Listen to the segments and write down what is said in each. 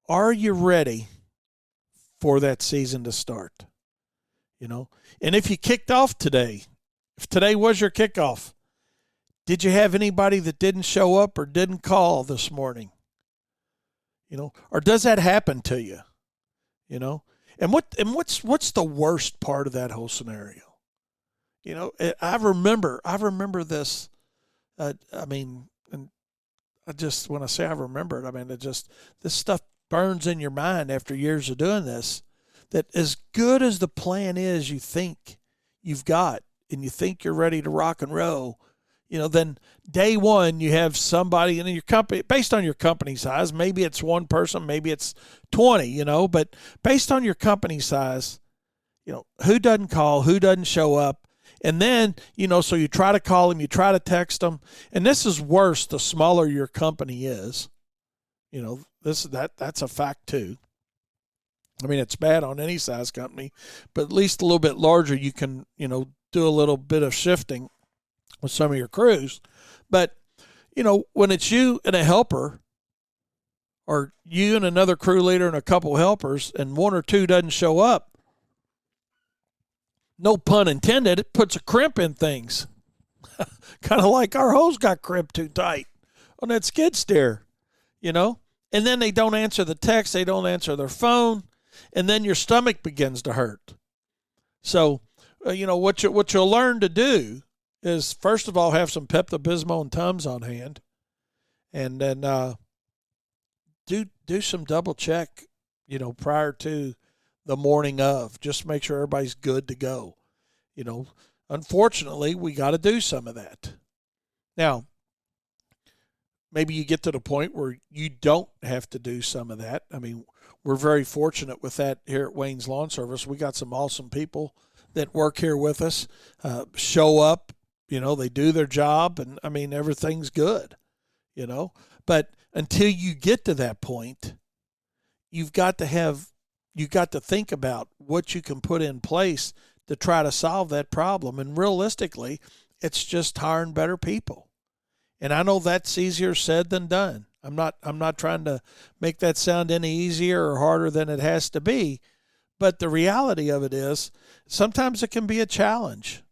are you ready for that season to start? And if you kicked off today, if today was your kickoff, did you have anybody that didn't show up or didn't call this morning? Or does that happen to you? And what's the worst part of that whole scenario? I remember this. And I just, when I say I remember it, this stuff burns in your mind after years of doing this, that as good as the plan is you think you've got and you think you're ready to rock and roll, then day one you have somebody in your company, based on your company size, maybe it's one person, maybe it's 20, but based on your company size, who doesn't call, who doesn't show up. And then, so you try to call them, you try to text them, and this is worse the smaller your company is. That's a fact too. It's bad on any size company, but at least a little bit larger, you can, do a little bit of shifting with some of your crews. But, when it's you and a helper, or you and another crew leader and a couple helpers, and one or two doesn't show up, no pun intended, it puts a crimp in things. Kind of like our hose got crimped too tight on that skid steer, And then they don't answer the text, they don't answer their phone, and then your stomach begins to hurt. So, what you'll learn to do is, first of all, have some Pepto-Bismol and Tums on hand, and then do some double check, prior to the morning of. Just make sure everybody's good to go. Unfortunately, we got to do some of that. Now, maybe you get to the point where you don't have to do some of that. We're very fortunate with that here at Wayne's Lawn Service. We got some awesome people that work here with us, show up, they do their job, and everything's good, But until you get to that point, you've got to think about what you can put in place to try to solve that problem. And realistically, it's just hiring better people. And I know that's easier said than done. I'm not trying to make that sound any easier or harder than it has to be. But the reality of it is, sometimes it can be a challenge,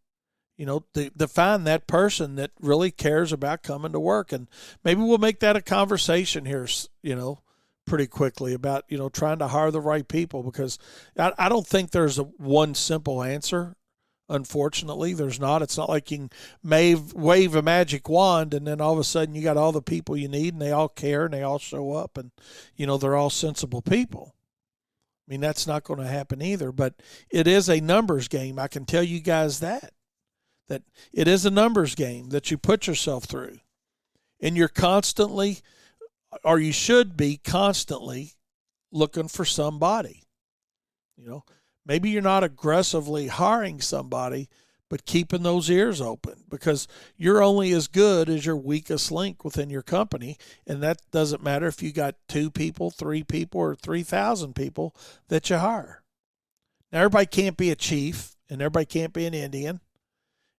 to find that person that really cares about coming to work. And maybe we'll make that a conversation here, pretty quickly about, trying to hire the right people, because I don't think there's one simple answer. Unfortunately, there's not. It's not like you can wave a magic wand and then all of a sudden you got all the people you need and they all care and they all show up and, they're all sensible people. That's not going to happen either, but it is a numbers game. I can tell you guys that it is a numbers game that you put yourself through, and you're constantly, or you should be constantly, looking for somebody. Maybe you're not aggressively hiring somebody, but keeping those ears open, because you're only as good as your weakest link within your company. And that doesn't matter if you got 2 people, 3 people, or 3,000 people that you hire. Now, everybody can't be a chief and everybody can't be an Indian.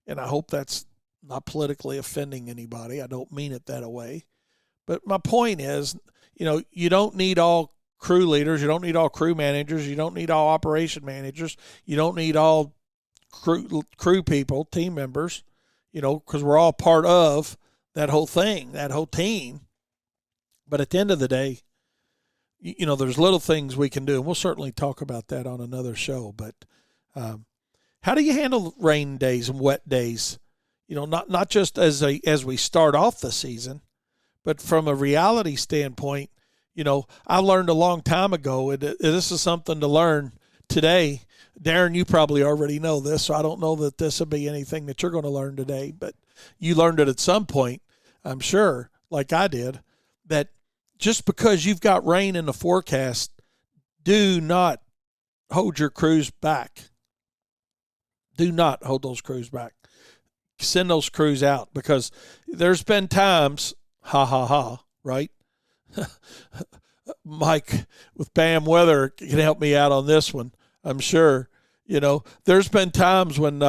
And I hope that's not politically offending anybody. I don't mean it that way. But my point is, you don't need all crew leaders. You don't need all crew managers. You don't need all operation managers. You don't need all crew people, team members, because we're all part of that whole thing, that whole team. But at the end of the day, there's little things we can do, and we'll certainly talk about that on another show. But how do you handle rain days and wet days? Not just as we start off the season, but from a reality standpoint. I learned a long time ago, and this is something to learn today. Darren, you probably already know this, so I don't know that this will be anything that you're going to learn today, but you learned it at some point, I'm sure, like I did, that just because you've got rain in the forecast, do not hold your crews back. Do not hold those crews back. Send those crews out, because there's been times, right? Mike with BAM Weather can help me out on this one, I'm sure. There's been times when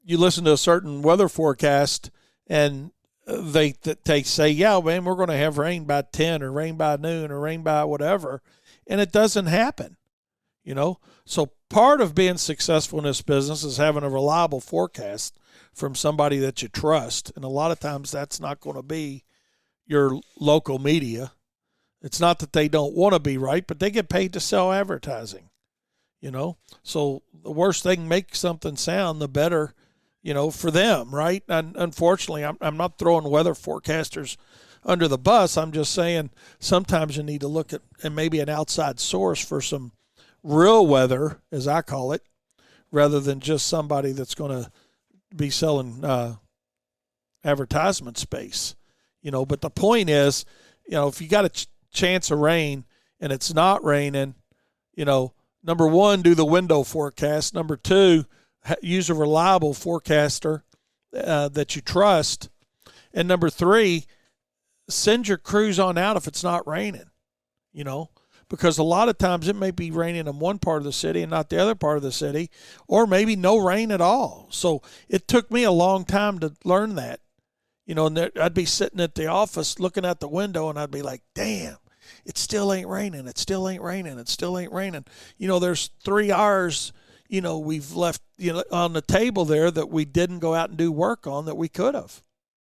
you listen to a certain weather forecast and they say, yeah, man, we're going to have rain by 10 or rain by noon or rain by whatever, and it doesn't happen, you know. So part of being successful in this business is having a reliable forecast from somebody that you trust, and a lot of times that's not going to be your local media. It's not that they don't want to be right, but they get paid to sell advertising, you know. So the worse they can make something sound, the better, you know, for them, right? And unfortunately, I'm not throwing weather forecasters under the bus. I'm just saying sometimes you need to look at and maybe an outside source for some real weather, as I call it, rather than just somebody that's going to be selling advertisement space, you know. But the point is, you know, if you got a chance of rain and it's not raining, you know, number one, do the window forecast. Number two, use a reliable forecaster that you trust. And number three, send your crews on out if it's not raining, you know, because a lot of times it may be raining in one part of the city and not the other part of the city, or maybe no rain at all. So it took me a long time to learn that, you know, and I'd be sitting at the office looking out the window and I'd be like, damn, it still ain't raining. It still ain't raining. It still ain't raining. You know, there's 3 hours, you know, we've left, you know, on the table there that we didn't go out and do work on that we could have.